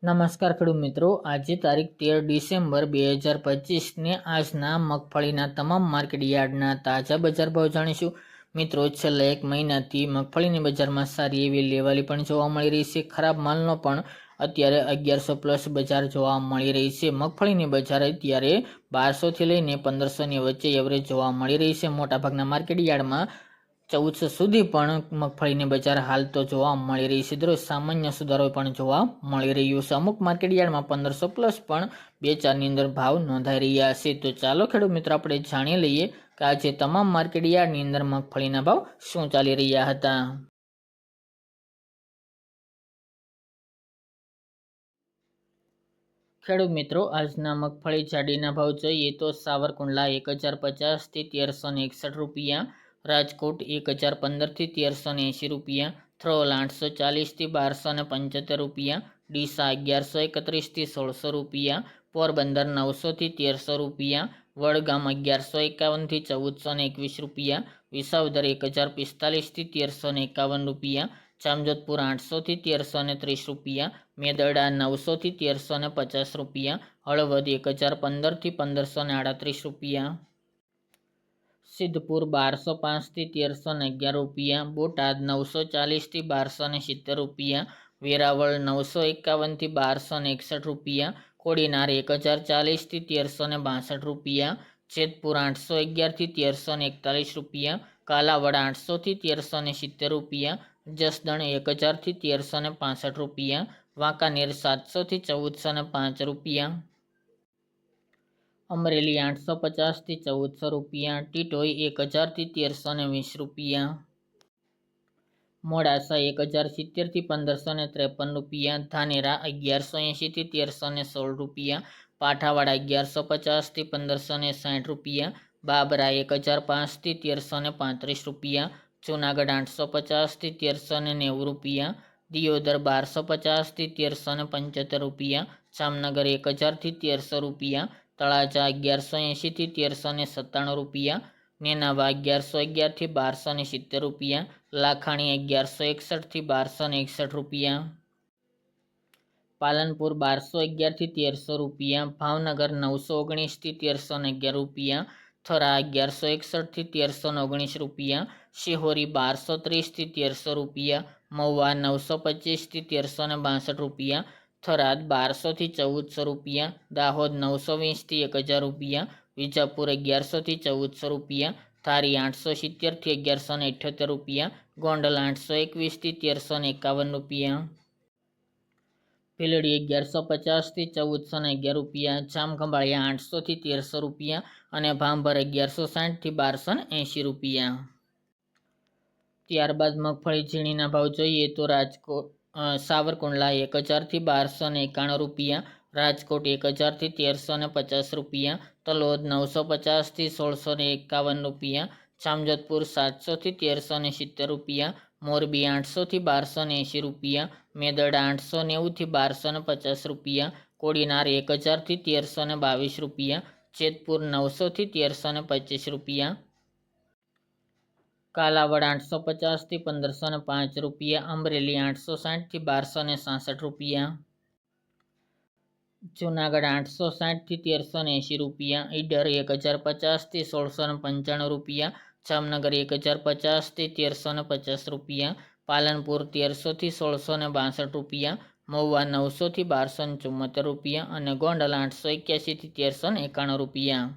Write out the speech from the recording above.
નમસ્કાર ખેડૂત મિત્રો, આજે તારીખ 13 ડિસેમ્બર 2025 આજના મગફળીના તમામ માર્કેટ યાર્ડના તાજા બજાર ભાવ જાણીશું. મિત્રો, છેલ્લા એક મહિનાથી મગફળીની બજારમાં સારી એવી લેવાલી પણ જોવા મળી રહી છે. ખરાબ માલનો પણ અત્યારે 1100 પ્લસ બજાર જોવા મળી રહી છે. મગફળીની બજાર અત્યારે 1200થી લઈને 1500ની વચ્ચે એવરેજ જોવા મળી રહી છે. મોટાભાગના માર્કેટ યાર્ડમાં 1400 સુધી પણ મગફળીની બજાર હાલ તો જોવા મળી રહી છે. દરરોજ સામાન્ય સુધારો પણ જોવા મળી રહ્યો છે. અમુક માર્કેટ યાર્ડમાં 1500 પ્લસ પણ 2-4ની અંદર ભાવ નોંધાઈ રહ્યા છે. તો ચાલો ખેડૂત મિત્રો, આપણે જાણી લઈએ કે આજે તમામ માર્કેટ યાર્ડની અંદર મગફળીના ભાવ શું ચાલી રહ્યા હતા. ખેડૂત મિત્રો, આજના મગફળી જાડીના ભાવ જોઈએ તો સાવરકુંડલા 1050 થી 1361 રૂપિયા, રાજકોટ 1015 થી 1380 રૂપિયા, થ્રોલ 840 થી 1275 રૂપિયા, ડીસા 1131 થી 1600 રૂપિયા, પોરબંદર 900 થી 1300 રૂપિયા, વડગામ 1151 થી 1421 રૂપિયા, વિસાવદર 1045 થી 1351 રૂપિયા, જામજોધપુર 800 થી 1330 રૂપિયા, મેદરડા 900 થી 1350 રૂપિયા, હળવદ 1015 થી 1538 રૂપિયા, સિદ્ધપુર 1205 થી 1311 રૂપિયા, બોટાદ 940 થી 1270 રૂપિયા, વેરાવળ 951 થી 1261 રૂપિયા, કોડીનાર 1040 થી 1362 રૂપિયા, જેતપુર 811 થી 1341 રૂપિયા, કાલાવડ 800 થી 1370 રૂપિયા, જસદણ 1000 થી 1365 રૂપિયા, વાંકાનેર 700 થી 1405 રૂપિયા, અમરેલી 850 થી 1400 રૂપિયા, ટીટોઈ 1000 થી 1320 રૂપિયા, મોડાસા 1070 થી 1553 રૂપિયા, ધાનેરા 1180 થી 1316 રૂપિયા, પાઠાવાડા 1150 થી 1560 રૂપિયા, બાબરા 1005 થી 1335 રૂપિયા, જૂનાગઢ 850 થી 1390 રૂપિયા, દિયોદર 1250 થી 1375 રૂપિયા, જામનગર 1000 થી 1300 રૂપિયા, તળાજા 1180 થી 1397 રૂપિયા, નેનાવા 1111 થી 1270 રૂપિયા, લાખાણી 1161 થી 1261 રૂપિયા, પાલનપુર 1211 થી 1300 રૂપિયા, ભાવનગર 919 થી 1311 રૂપિયા, થરા 1161 થી 1319 રૂપિયા, શિહોરી 1230 થી 1300 રૂપિયા, મહુવા 925 થી 1362 રૂપિયા, થરાદ 1200 થી 1400 રૂપિયા, દાહોદ 920 થી 1000 રૂપિયા, વિજાપુર 1100 થી 1400 રૂપિયા, ધારી 870 થી 1178 રૂપિયા, ગોંડલ 821 થી 1351 રૂપિયા, ભીલડી 1150 થી 1411 રૂપિયા, જામખંભાળિયા 800 થી 1300 રૂપિયા અને ભાંભર 1160 થી 1280 રૂપિયા. ત્યારબાદ મગફળી ઝીણીના ભાવ જોઈએ તો સાવરકુંડલા 1000 થી 1291 રૂપિયા, રાજકોટ 1000 થી 1350 રૂપિયા, તલોદ 950 થી 1651 રૂપિયા, જામજોધપુર 700 થી 1370 રૂપિયા, મોરબી 800 થી 1280 રૂપિયા, મેદરડા 890 થી 1250 રૂપિયા, કોડીનાર 1000 થી 1322 રૂપિયા, જેતપુર 900 થી 1325 રૂપિયા, કાલાવડ 850 થી 1505 રૂપિયા, અમરેલી 860 થી 1266 રૂપિયા, જૂનાગઢ 860 થી 1380 રૂપિયા, ઈડર 1050 થી 1695 રૂપિયા, જામનગર 1050 થી 1350 રૂપિયા, પાલનપુર 1300 થી 1662 રૂપિયા, મહુવા 900 થી 1274 રૂપિયા અને ગોંડલ 881 થી 1391 રૂપિયા.